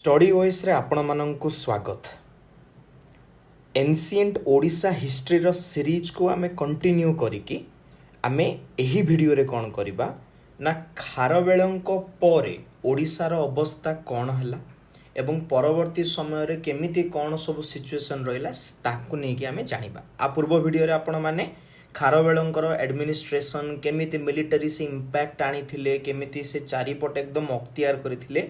Study OS रे आपण माननकु स्वागत। एनसीएंट ओडिशा हिस्ट्री रो सीरीज को आमे कंटिन्यू करिकि आमे एही वीडियो रे कोन करिबा ना खारवेलंको परे ओडिशा रो अवस्था कोन हला एवं परवर्ती समय रे केमिति कोन सब सिचुएशन रहिला ताकू नै कि आमे जानिबा। आ पूर्व वीडियो रे आपण माने खारवेलंकर एडमिनिस्ट्रेशन केमिति मिलिटरी से इंपैक्ट आनी थिले, केमिति से चारिपट एकदम अख्तियार करथिले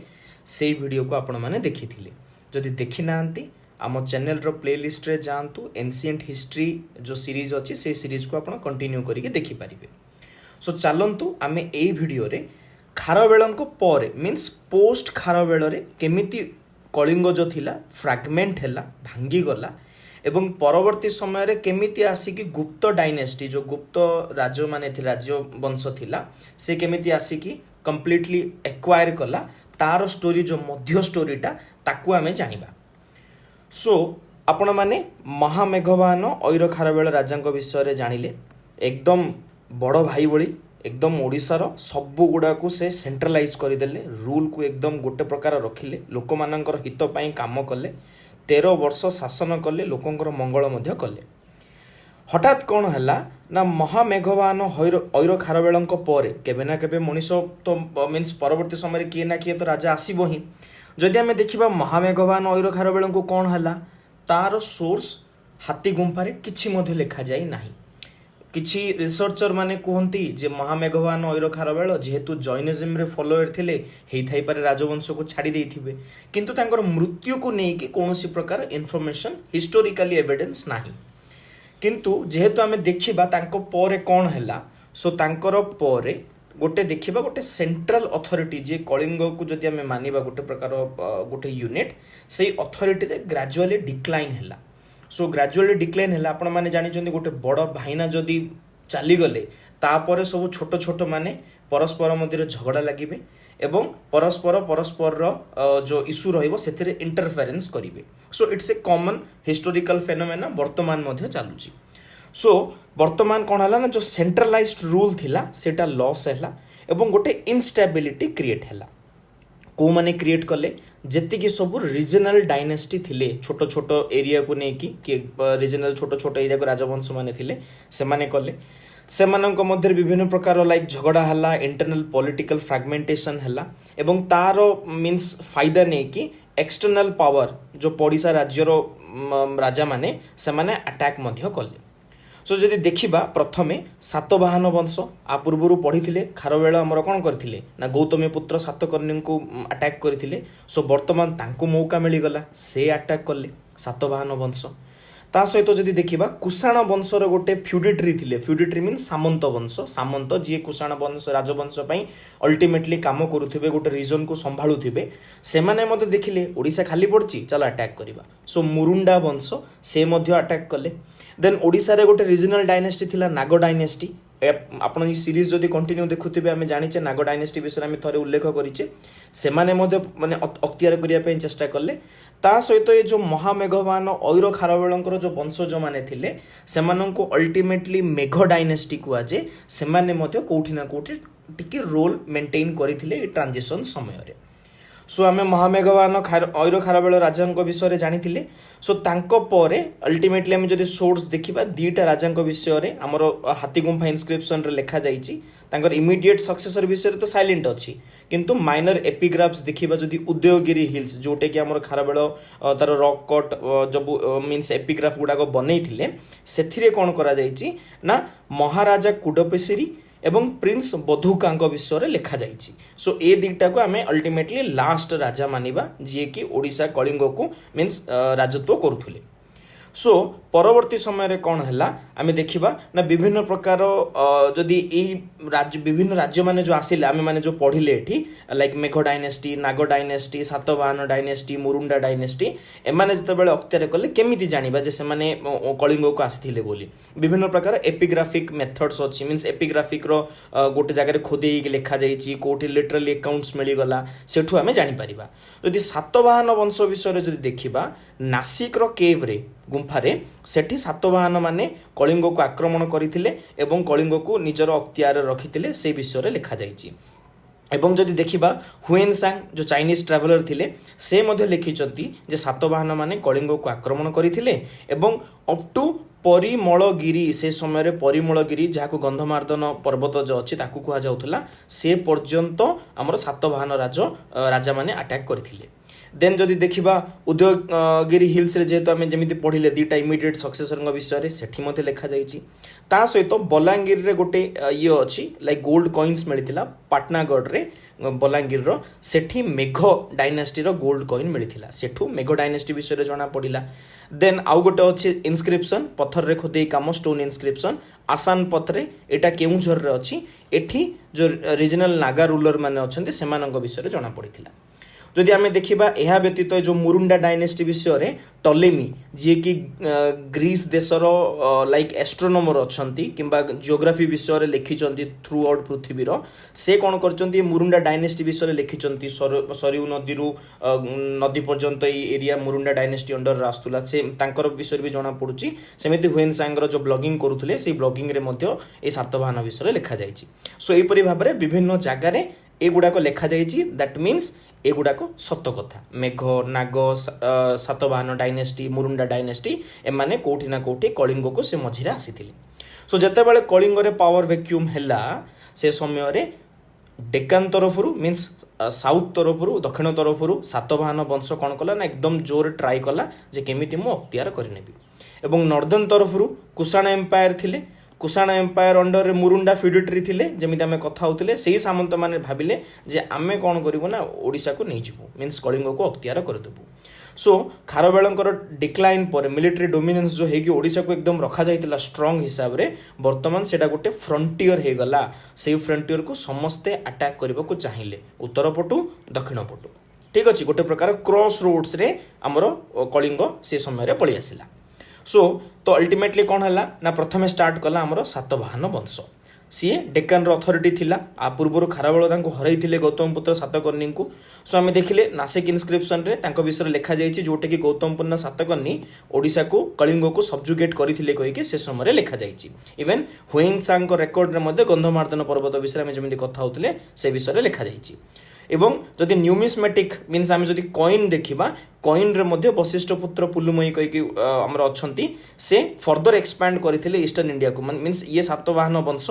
से वीडियो को आपण माने देखि थिले। जदि देखि नांती आम चैनल रो प्लेलिस्ट रे जांतु, एनसीएंट हिस्ट्री जो सीरीज अछि से सीरीज को आपण कंटिन्यू करिके देखि पारिबे। सो चलंतु आमे एई वीडियो रे खारवेलंको परे मींस पोस्ट खारवेल रे केमिति कलिंग जो थिला फ्रैगमेंट हैला भांगी गला एवं परवर्ती समय रे केमिति आसिकी गुप्त डायनेस्टी जो गुप्त राज्य माने थि राज्य वंश थिला से केमिति आसिकी कंप्लीटली एक्वायर कला तार स्टोरी जो मध्य स्टोरीटा ताकू आमे जानिबा। सो आपण माने महामेघवान ऐर खारवेल राजांक विषय रे जानिले, एकदम बड़ भाई बळी एकदम ओडिशार सबु गुडा को से सेंट्रलाइज करदेले, रूल को एकदम गोटे प्रकार रखिले, लोक मानकर हित पई काम कले, 13 वर्ष शासन कले, लोकंकर मंगल मध्य कले। हठात कौन है ना महामेघवान ऐर खारवेलंक परे केबे ना केबे मनीष तो मीन्स परवर्ती समय किए ना किए तो राजा आसीबो ही। जदि आमे देखिबा महामेघवान ऐर खारवेलंक कौन है तार सोर्स हाथी गुंफा रे किछि मध्ये लिखा जाई नाही। किछि रिसर्चर माने कहंती जे महामेघवान ऐर खारवेल जेहेतु जैनिज्म रे फॉलोअर थिले हेई थाई पारे राजवंश को छाड़ी देथिबे, किंतु तांकर मृत्यु को नै कि कोनोसी प्रकार इन्फॉर्मेशन हिस्टोरिकली एविडेंस नाही। किंतु जेहेतु आमे देखिबा तांको परे कौन हैला, सो तांकर परे गोटे देखिबा गोटे सेंट्रल अथॉरिटी जे कलिंग को जदि आमे मानिबा गोटे प्रकार गोटे यूनिट से अथॉरिटी रे ग्रेजुअली डिक्लाइन हैला। सो ग्रेजुअली डिक्लाइन हैला आपण माने जानि जंदी गोटे बड़ भाईना जदि चली गले तापरे सब छोट छोट माने परस्पर मध्य झगड़ा लागिबे एवं परस्पर जो इश्यू रहिबो सेथिरे इंटरफेरेंस करिवे। So it's a common historical phenomena वर्तमान मध्य चालुची। सो वर्तमान कोन हला ना जो सेंट्रलाइज्ड रूल थिला सेटा लॉस हैला एवं गोटे इनस्टेबिलिटी क्रिएट हैला। को माने क्रिएट कले जेतिकी सब रीजनल डायनेस्टी थिले, छोट छोट एरिया को नेकी कि रीजनल छोट छोट एरिया को राजवंश माने थिले से माने कले, सेमानक मध्य विभिन्न प्रकार लाइक झगड़ा हला, इंटरनल पॉलिटिकल फ्रैगमेंटेशन हला एवं तार मीन्स फायदा नहीं कि एक्सटर्नल पावर जो पड़िशा राज्यर राजा माने से माने अटैक मध्य कले। सो जदि देखिबा प्रथमे सातवाहन वंश आ पूर्वरु पढ़िथिले खारवेल हमर कोन करथिले ना गौतमी पुत्र सातकर्णी को अटैक करथिले। सो वर्तमान तांको मौका मिली गला से अटैक कले सातवाहन वंश। ता सहित जदि देखिबा कुषाण वंशर गोटे फ्यूडिटरी थिले, फ्यूडिटरी मीन सामंत वंश, सामंत जी कुषाण वंश राजवंश पई अल्टीमेटली काम करूथिबे गोटे रीजन को संभाळुथिबे, से माने मते देखिले ओडिसा खाली पड़ची चल अटैक करिबा। सो मुरुंडा वंश से मध्य अटैक कले। देन ओडिसा रे गोटे रीजनल डायनेस्टी थिला नाग डायनेस्टी। आपण ई सीरीज जदि कंटिन्यू देखुथिबे आमे जानिचे नाग डायनेस्टी विषय आमे थरे उल्लेख करिचे, से माने मध्य माने अख्तियार करिया पई चेष्टा कले। ता सहित ये जो महामेघवान ऐर खारवेलंकर जो वंशज माने थिले सेमानंको अल्टीमेटली मेघ डायनेस्टी कुआ जे सेमाने मध्य कोठी ना कोठी टिके रोल मेंटेन करिथिले ट्रांजिशन समय रे। सो आमे महामेघवान ऐर खारवेल राजांक विषय रे जानिथिले। सो तांको परे अल्टीमेटली आमे जदि सोर्स देखिबा दीटा राजांक विषय रे हमर हाथी गुंफा इनस्क्रिप्शन रे लिखा जाईची। तांकर इमीडिएट सक्सेसर विषय तो साइलेंट अच्छी, किंतु माइनर एपिग्राफ्स देखिबा जदि उदयगिरी हिल्स जोटे कि हमर खारवेल तार रॉक कट जो मीन्स एपिग्राफ गुडा को बनेइथिले सेथिरे कोन करा जाईची ना महाराजा कुडपेसिरी एवं प्रिंस बधुकांक विषय रे लिखा जाईची। सो ए दीटा को आमे अल्टीमेटली लास्ट राजा मानिबा जे कि ओडिशा कलिंग को मीन्स राजत्व करूथुले। सो परवर्ती समय रे कौन है आमे देखिबा ना विभिन्न प्रकार जदि राज्य विभिन्न राज्य माने जो आसिले आमे माने जो पढ़िले एठी लाइक मेघ डायनेस्टी, नाग डायनेस्टी, सातवाहन डायनेस्टी, मुरुंडा डायनेस्टी एमाने जते बेले अख्तियार कले केमिति जानिबा जे से माने कलिंग को आसिथिले बोली। विभिन्न प्रकार एपिग्राफिक मेथड्स अछि, मींस एपिग्राफिक रो गोटे जगह रे खोदेई के लिखा जाईची, कोठी लिटरली अकाउंट्स मिली गला सेठु आमे जानि परिबा। जदि सातवाहन वंश विषय रे जदि देखिबा नासिक रो केव रे गुंफा रे सेठी सातवाहन माने कलिंग को आक्रमण करथिले एवं कलिंग को निजर अख्तियार रखिथिले से विषय रे लिखा जाईची। एवं जदि देखिबा हुएनसांग जो चाइनीज ट्रावेलर थिले से मध्य लिखिचंती जे सातवाहन माने कलिंग को आक्रमण करथिले एवं अप टू परिमलगिरी से समय रे परिमलगिरी जहाको गंधमार्दन पर्वत जो अछि ताकू कुहा जाउथला से पर्यंत हमर सातवाहन राजा माने अटैक करथिले। देन जदि देखिबा उदयगिरी हिल्स रे जेतो आमे जेमिति पढिले दीटा इमीडिएट सक्सेसर विषय रे सेठी मते लिखा जाइछि। ता सहित बलांगीर रे गोटे ये अछि लाइक गोल्ड कॉइन्स मिलिथिला पाटनागढ़ रे बलांगीर रो सेठी मेघ डायनेस्टी रो गोल्ड कॉइन मिलिथिला सेठू मेघ डायनेस्टी विषय रे जणा पडिला। देन आउ गोटे अछि इनस्क्रिप्शन पत्थर रे खोदे काम स्टोन इनस्क्रिप्शन आसान पत्रे एटा केउझर रे अछि एठी जो रीजनल नागा रूलर माने अछंती सेमानंग विषय रे जणा पडिथिला। जदि आमे देखिबा एहा व्यतीत जो मुरुंडा डायनेस्टी विषय रे टॉलेमी जे कि ग्रीस देशर लाइक एस्ट्रोनोमर अछंती किंबा जियोग्राफी विषय रे लिखिचंती थ्रू आउट पृथ्वी रो से कोन करचंती मुरुंडा डायनेस्टी विषय रे लिखिचंती सरयू नदी रु नदी पर्यंत ए एरिया मुरुंडा डायनेस्टी अंडर रास्तुला से तांकर विषय भी जणा पडुची। सेमिति हुएनसांग रो जो ब्लॉगिंग करूथले से ब्लॉगिंग रे मध्ये ए सातवाहन विषय रे लिखा जायछि। सो एई परि भाबरे विभिन्न जागा रे एगुडा को लिखा जायछि दैट मीन्स एगुड़ाक सत कथा मेघ नाग सातवाहन डायनेस्टी मुरुंडा डायनेस्टी एमाने कोठी ना कोठी कलिंग को से मझिरे आसीथिले। सो जते बेले कलिंग रे पावर वैक्यूम हैला से समय रे डेक्कन तरफरु मीन्स साउथ तरफरु दक्षिण तरफरु सातवाहन वंश कोन कला ना एकदम जोर ट्राई कला जे केमिति मो अख्तियार करिनेबी एवं नॉर्दर्न तरफरु कुषाण एम्पायर थिले कुषाण एम्पायर अंडर रे मुरुंडा फ्यूडिटरी थिले जेमिति आमे कथा होतिले सेही सामंत माने भाबिले जे आमे कोन करिवो ना ओडिसा को नै जिवो मीन्स कलिंग को अख्तियार कर देबो। सो खारवेलंकर डिक्लाइन पर मिलिटरी डोमिनेंस जो हेगी ओडिसा को एकदम रखा जाइतिला स्ट्रांग हिसाब रे वर्तमान सेटा गोटे फ्रंटियर हे गला सेही फ्रंटियर को समस्ते अटैक करबा को चाहिले उत्तर पटु दक्षिण पटु ठीक अछि गोटे प्रकार क्रॉस रोड्स रे हमरो कलिंग से समय रे पळि आसिला। सो तो अल्टीमेटली कौन है ना प्रथमे स्टार्ट कला हमरो सातवाहन वंश सी डेक्कन रो अथॉरिटी थिला आ पूर्वर खारवेल तांको हरई थिले गौतमपुत्र सातकर्णी को। सो आमे देखिले नासिक इनस्क्रिप्शन रे तांको विषय लिखा जायछि जोटे कि गौतमपुत्र सातकर्णी ओडिसा को कलिंग को सब्जुगेट करथिले कहि के से समय रे लिखा जायछि। इवन हुएनसांग को रिकॉर्ड रे मध्ये गंधमार्दन पर्वत विषय आमे जेमिति कथा होतिले से विषय रे लिखा जायछि। एवं जदि न्यूमिस्मेटिक मीन्स आमे जदि कॉइन देखिबा कॉइन रे मध्ये वशिष्ठ पुत्र पुलुमयी कहि कि हमर अछंती से फर्दर एक्सपैंड करथिले ईस्टर्न इंडिया को मीन्स ये सातवाहन वंश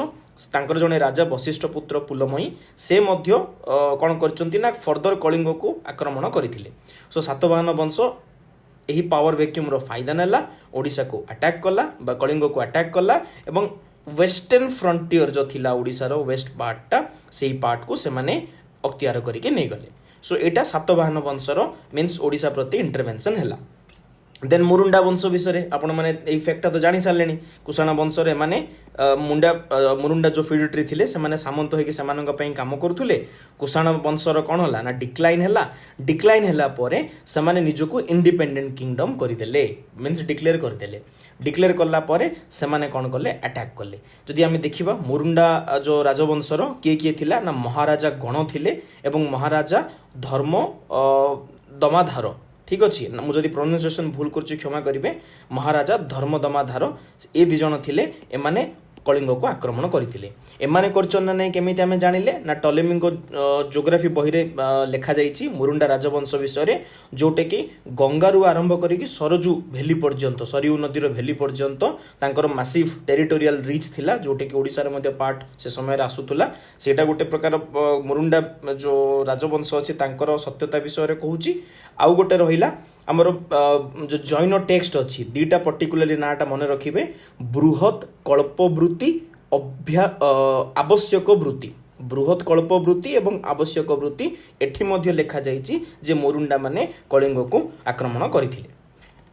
तांकर जने राजा वशिष्ठ पुत्र पुलुमयी से मध्ये कोन करचंती ना फर्दर कलिंग को आक्रमण करथिले। सो सातवाहन वंश एही पावर वैक्यूम रो फायदा नेला ओडिसा को अटैक कला बा कलिंग को अटैक कला एवं वेस्टर्न फ्रंटियर जो थिला ओडिसा रो वेस्ट पार्टटा सेही पार्ट को से माने अख्तियार करके नहीं गले। सो एटा सातवाहन वंशर मीन्स ओडिसा प्रति इंटरवेंशन हैला। देन मुरुंडा वंश विषय आपण माने ए फैक्ट तो जानि सारलेनी कुषाण वंश रे माने मुरुंडा जो फ्यूडिटरी थिले से माने सामंत होके सेमानंग पई काम करथुले। कुषाण वंशर कोन होला ना डिक्लाइन हैला परे से माने निजको इंडिपेंडेंट किंगडम करिदेले मीन्स डिक्लेयर करला परे से माने कोन करले अटैक करले। जदि आमे देखिबा मुरुंडा जो राजवंशर किए थिला ना महाराजा गण थिले एवं महाराजा धर्म दमाधार ठीक अच्छे मुझे प्रोनाउंसिएशन भूल कर क्षमा करेंगे महाराजा धर्म दमाधार ए दी जन थिले एमाने कलिंग को आक्रमण करथिले। एमाने करचन ना नहीं केमिति आमे जानिले ना टॉलेमी को ज्योग्राफी बही रे लिखा जाइछि मुरुंडा राजवंश विषय रे जोटे कि गंगारू आरंभ करिकि सरजू वैली पर्यंत सरयू नदी रो वैली पर्यंत तांकर मासिव टेरिटोरियल रीच थिला जोटे कि ओडिसा रे मध्ये पार्ट से समय रे आसुतुला सेटा गोटे प्रकार मुरुंडा जो राजवंश अछि तांकर सत्यता विषय रे कहूछि। आउ गोटे रहिला आमर जो जैन टेक्स्ट अच्छी दीटा पर्टिकुलरली नाटा मन रखिबे बृहत कल्पवृत्ति आवश्यक वृत्ति बृहत कल्पवृत्ति एवं आवश्यक वृत्ति एठी मध्य लिखा जाइछि जे मुरुंडा माने कलिंग को आक्रमण करथिले।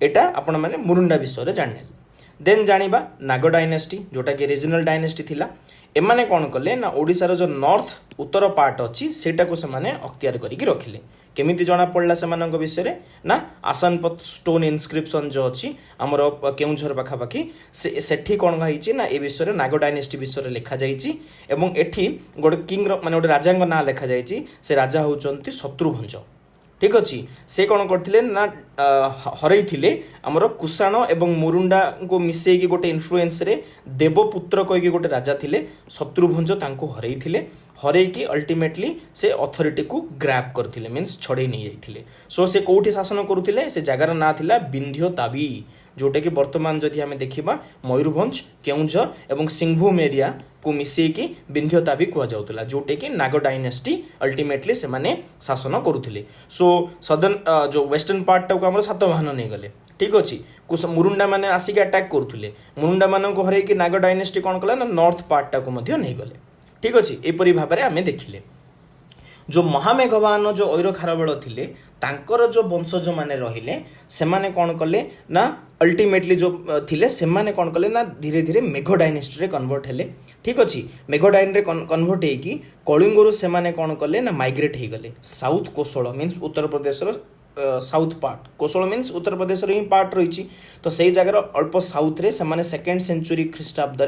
एटा आपण माने मुरुंडा विषय रे जानिले। देन जानिबा नाग डायनेस्टी जोटा कि रीजनल डायनेस्टी थिला एमाने कोन कले ना ओडिसा रो जो नॉर्थ उत्तर पार्ट अछि सेटा को से माने अख्तियार करिकि रखिले। केमिति जना पड़ला सेमानंग विषय रे ना आसानपत स्टोन इनस्क्रिप्शन जो अछि हमर केउझर पाखा पाखी सेठी कोन गाइछि ना ए विषय रे नाग डायनेस्टी विषय रे लिखा जाइछि एवं एठी गोटे किंग माने गोटे राजांग ना लिखा जाइछि से राजा होचंती शत्रुभंज ठीक अच्छी से कौन करथिले ना हरई थिले हमर कुषाण एवं मुरुंडा को मिसेकी गोटे इन्फ्लुएंस रे देवपुत्र कहिके गोटे राजा थिले शत्रुभंज तांको हरई थिले हरैकी अल्टीमेटली से अथॉरिटी को ग्रैब करथिले मींस छड़े नहीं जाइथिले सो से कोठी शासन करुथिले से जगार ना थिला विंध्य ताबी जोटा कि वर्तमान जदि आम देखा मयूरभंज केउंझर एवं सिंहभूम एरिया को मिसेकी विंध्य ताबी कहुला जोटे कि नाग डायनेस्टी अल्टीमेटली से माने शासन करुथिले सो सदर्न जो वेस्टर्न पार्ट टाक आम सातवाहन नहीं गले ठीक अच्छे मुरुंडा मैंने आसिक अटैक करुले मुरुंडा मान हर नाग डायनेस्टी कौन कला ना नॉर्थ पार्ट टाक नहीं गले ठीक अच्छे एपरी भाव में आम देखिले जो महामेघवान जो ऐर खारबेल थिले तांकर जो वंशज माने रहिले से माने कौन कले ना अल्टीमेटली जो थिले से माने कौन कले ना धीरे धीरे मेघ डायनेस्टी रे कन्वर्ट हेले ठीक अच्छे मेघ डाइन रे कन्वर्ट होगी कलिंगरू से माने कौन कले ना माइग्रेट हो गले साउथ कोशल means Uttar Pradesh south part कोशल मीन्स उत्तर प्रदेश ही पार्ट रही तो सही जगार अल्प साउथ रे से सेकेंड सेंचुरी ख्रीष्टाब्द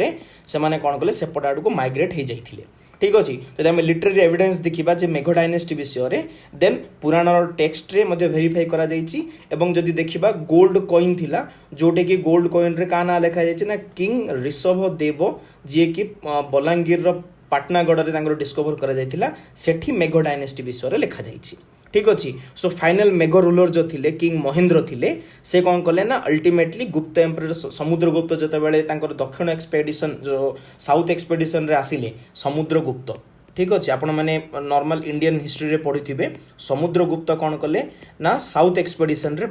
से कौन कले सेपट आड़ को माइग्रेट हो जाते ठीक अच्छे जब आम लिटरेरी एविडेंस देखा जे मेघ डायनेस्टी विषय देन पुराण टेक्स्ट रे वेरीफाई करा जाइछि एवं जदि देखिबा गोल्ड कॉइन थिला जोटे कि गोल्ड कॉइन रे का ना लिखा जाइछि ना किंग ऋषभ देव जी कि बलांगीर रो पाटनागढ़ रे डिस्कवर करा जाइथिला सेठी मेघ डायनेस्टी विषय लिखा जाइछि ठीक अच्छे सो फाइनल मेघ रूलर जो थिले किंग महेंद्र थिले से कौन कले ना अल्टीमेटली गुप्त एम्परर समुद्रगुप्त जितेबाला दक्षिण एक्सपेडिशन जो साउथ एक्सपेडिशन रे आसिले समुद्रगुप्त ठीक अच्छे आपण मैंने नॉर्मल इंडियन हिस्ट्री रे पढ़ी थे समुद्रगुप्त कौन कले ना साउथ एक्सपेडिशन रे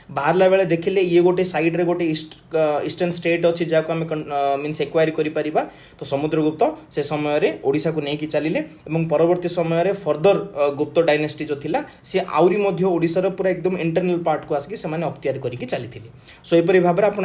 बाहरला बेले देखिले ये गोटे साइड रे गोटे ईस्टर्न स्टेट अच्छी जहाँ आम मीन्स एक्वायर करिपरिबा तो समुद्रगुप्त से समय रे ओडिशा को नहीं चलिले एवं परवर्ती समय रे फर्दर गुप्त डायनेस्टी जो थिला सी आउरी मध्य ओडिशार पूरा एकदम इंटरनल पार्ट को आसिक से अख्तियार करके चली सो एपरी भाव में आप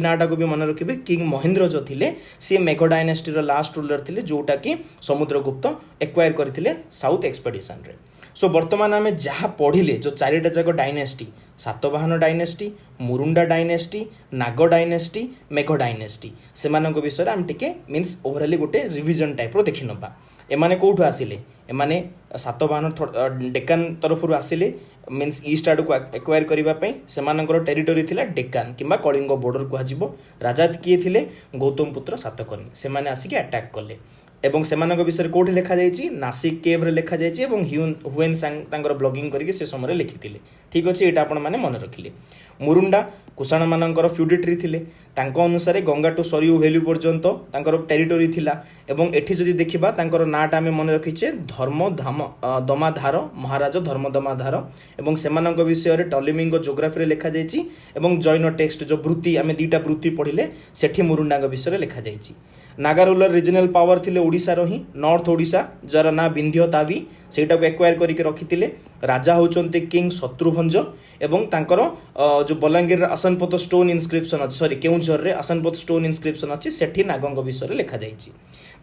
नाटा को भी मन रखिए किंग महेंद्र जो थिले सी मेघ डायनेस्टी रो लास्ट रूलर थिले जोटा कि समुद्रगुप्त एक्वायर करथिले साउथ एक्सपेडिशन रे सो वर्तमान आम जहाँ पढ़िले जो चारिटा जाक डायनेस्टी सातवाहन डायनेस्टी मुरुंडा डायनेस्टी नाग डायनेस्टी मेघ डायनेस्टी से विषय आम टिके मीन्स ओवरऑली गोटे रिविजन टाइप रो देखि नबा एमाने कोठु आसिले एमाने सातवाहन डेक्कन तरफ आसिले मीन्स ईस्ट आड़ को एक्वायर करने से टेरिटोरी थिला डेक्कन किंबा कलिंग बॉर्डर कहुब राजा किए थिले गौतम पुत्र सातकर्णी से माने आसिक अटैक कले एवं सेमानक विषय कोठी लिखा जाइछि नासिक केव रे लिखा जाइछि एवं ह्युएन सांग तांकर ब्लॉगिंग करके से समय लिखिथिले ठीक अछि एटा आपण माने मन रखिले मुरुंडा कुषाण मानकर फ्यूडिटरी थिले तांको अनुसार गंगा टू सरयू वैली पर्यंत तांकर टेरिटोरी थिला एवं एठी जदि देखिबा तांकर नाटा आमे मन रखिछे धर्म धाम दमाधार महाराज धर्म दमाधार एवं सेमानक विषय रे टॉलेमीक ज्योग्राफी रे लिखा जाइछि एवं जैन टेक्स्ट जो वृत्ति आमे दीटा वृत्ति पढ़िले सेठी मुरुंडाक विषय रे लिखा जाइछि नागा रूलर रिजनल पावर थिले ओडिशा रो ही नॉर्थ ओडिशा जार ना विंध्य तावी सेटा को एक्वायर करके रखिथिले राजा होचंते किंग शत्रुभंज एवं तांकर जो बलांगीर आसनपत स्टोन इनस्क्रिप्शन अच्छी सॉरी केउंझर रे आसनपत स्टोन इनस्क्रिप्शन अच्छी सेठी नागंग विषय लिखा जाइछि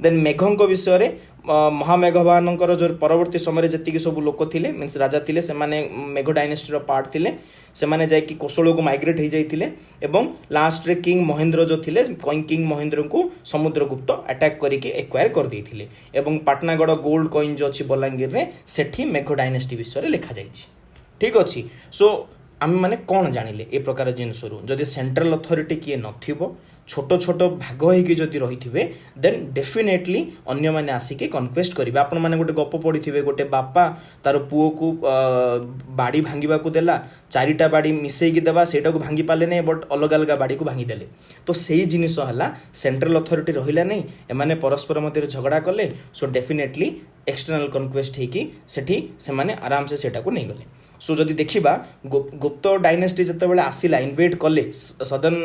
देन मेघंक विषय महामेघवानंकर जो परवर्ती समय जी सब लोक थिले मीन्स राजा थिले से माने मेघ डायनेस्टी रो पार्ट थिले से माने जाइकी कोशल को माइग्रेट हो जाइथिले एवं लास्ट रे किंग महेंद्र जो थिले किंग महेंद्र को समुद्रगुप्त अटैक करके एक्वायर कर देइथिले एवं पाटनागढ़ गोल्ड कॉइन जो अच्छी बलांगीर रे सेठी मेघ डायनेस्टी विषय लिखा जाइछि ठीक अच्छी सो आम मैंने कौन जानिले ए प्रकार जिनस जदि सेंट्रल अथॉरिटी किए नथिबो छोट छोट भाग होगी जदि रही थे देन डेफिनेटली अन्य मैंने आसिक कन्क्वेस्ट करेंगे आपण मैंने गोटे गप पढ़ी थे गोटे बापा तार पुओ को बाड़ी भांगा को देला चारिटा बाड़ी मिसेकी देवा सेटा को भांगी पाले नहीं बट अलग अलग बाड़ी को भांगीदेले तो सही जिनिस है सेंट्रल अथॉरिटी रहिला नहीं एमाने परस्पर मध्य झगड़ा कले सो डेफिनेटली एक्सटर्नल कन्क्वेस्ट होगी से आराम से सेटा को नहीं गले सो जदि देखिबा गुप्त डायनेस्टी जितेबाला आसिला इनवेड कले सदर्न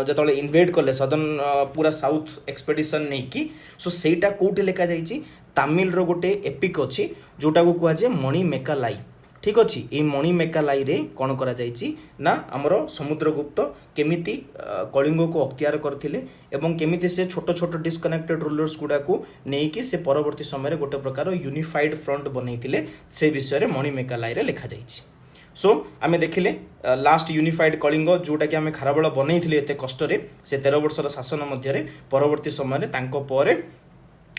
जितेबाला इनवेड कले सदर्न पूरा साउथ एक्सपेडिशन नहीं कि सो सेटा कोठी लिखा जाइछि तमिल रो गोटे एपिक अछि जोटा को कुआ जे मणिमेकालाई ठीक अच्छे ये मणिमेकालाई रे कौन करा जाइछि ना हमरो समुद्रगुप्त केमिति कलिंग को अख्तियार करथिले एवं केमिति से छोट छोट डिस्कनेक्टेड रूलर्स गुडा को नेकी से परवर्ती समय गोटे प्रकार यूनिफाइड फ्रंट बनैथिले से विषय में मणिमेकालाई रे लिखा जाइछि सो आमे देखिले लास्ट यूनिफाइड कलिंग जोटा कि आमे खारबेल बनैथिले एते कष्ट रे से 13 वर्षर शासन मध्य परवर्ती समय तांको परे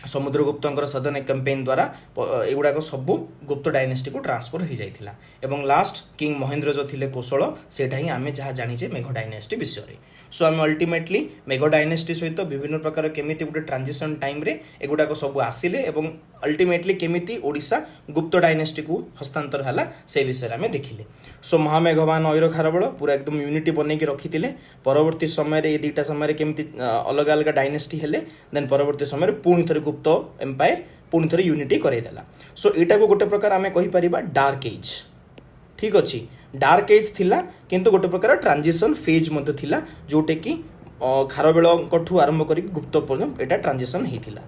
समुद्रगुप्तर सदन कैंपेन द्वारा एगुड़ाक सबू गुप्त डायनेस्टी को ट्रांसफर हो जाता एवं लास्ट किंग महेंद्र जो थिले कोशल सेटा ही आम जहाँ जाचे मेघ डायनेस्टी विषय सो आम अल्टीमेटली मेघ डायनेस्टी सहित विभिन्न प्रकार केमी गोटे ट्रांजिशन टाइम रे एगुड़ाक सब आसिले एवं अल्टीमेटली केमी ओडिशा गुप्त डायनेस्टी को हस्तांतर है से विषय आम देखिले सो महामेघवान अईर खारबल पूरा एकदम यूनिटी बनैकी रखी परवर्ती समय ये दुटा समय केमी अलग अलग डायनेस्टी हेले देन परवर्ती समय पुणी थे गुप्त एम्पायर पुणी थे यूनिटी करदेला सो यहाँ को गोटे प्रकार आम कहीपर डार्क एज ठीक अच्छे डार्क एज थिला किंतु गोटे प्रकार ट्रांजिशन फेज मध्य थिला जोटे कि खारबेल आरंभ कर गुप्त पर्यटन यहाँ ट्रांजिशन होता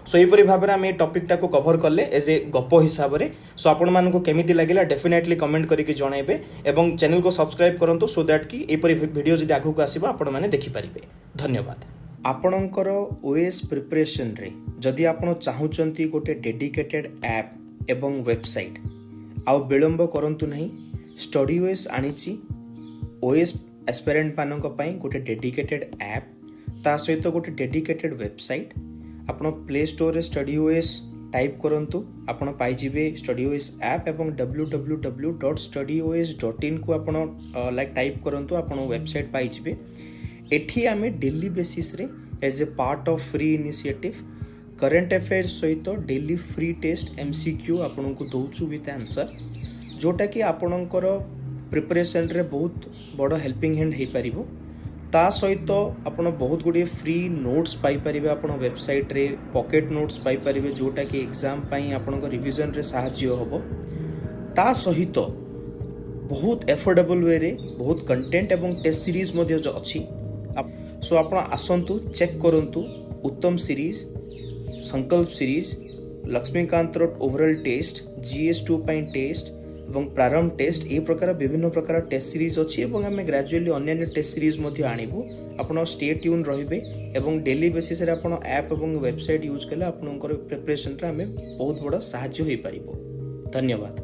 सो यहीपरि भाव में आम ये टॉपिक को कवर कले एज ए गप हिसाब से सो आपण मानक केमिति लागला डेफिनेटली कमेंट करके जनइबे एवं चैनल को सब्सक्राइब करंतु सो दैट कि एपरि वीडियो जदि आगु को आसीबा आपण माने देखि परिबे धन्यवाद आपणकर ओएस प्रिपरेशन रे जदि आपण चाहुचंती गोटे डेडिकेटेड ऐप एवं वेबसाइट आउ विलंब करंतु नहीं स्टडी ओएस आनीची ओएस एस्पिरेंट मानक पई गोटे डेडिकेटेड ऐप ता सहित गोटे डेडिकेटेड वेबसाइट आपण प्ले स्टोर रे स्टडी ओएस टाइप करंतु आपण पाई जिवे स्टडी ओएस ऐप एवं www.studyoas.in को आपण लाइक टाइप करंतु आपण वेबसाइट पाई जिवे एठी आमे डेली बेसिस रे as a part of free initiative current affairs सहित डेली फ्री टेस्ट एमसीक्यू आपण को दउछु विथ आंसर जोटा कि आपणकर प्रिपरेशन रे बहुत बड़ हेल्पिंग हैंड हो पारिबो ता सहित आपण बहुत गुडी फ्री नोट्स पाई परिबे आपण वेबसाइट रे पॉकेट नोट्स पाई परिबे जोटा कि एग्जाम पई आपण रिवीजन रे सहाय्य होबो ता सहित बहुत एफोर्डेबल वे रे बहुत कंटेंट एवं टेस्ट सीरीज मध्ये जो अछि सो आपण आसंतु चेक करंतु उत्तम सीरीज संकल्प series Laxmikant overall test GS2 पई टेस्ट এবং प्रारंभ टेस्ट ए प्रकार विभिन्न प्रकार टेस्ट सीरीज अच्छी और आम ग्रेजुअली अन्य टेस्ट सीरीज आणबू आपड़ स्टे ट्यून रे और डेली बेसिस रे आपण ऐप और वेबसाइट यूज कले आपंकर प्रिपरेशन आम बहुत बड़ साहाय्य हो पार धन्यवाद।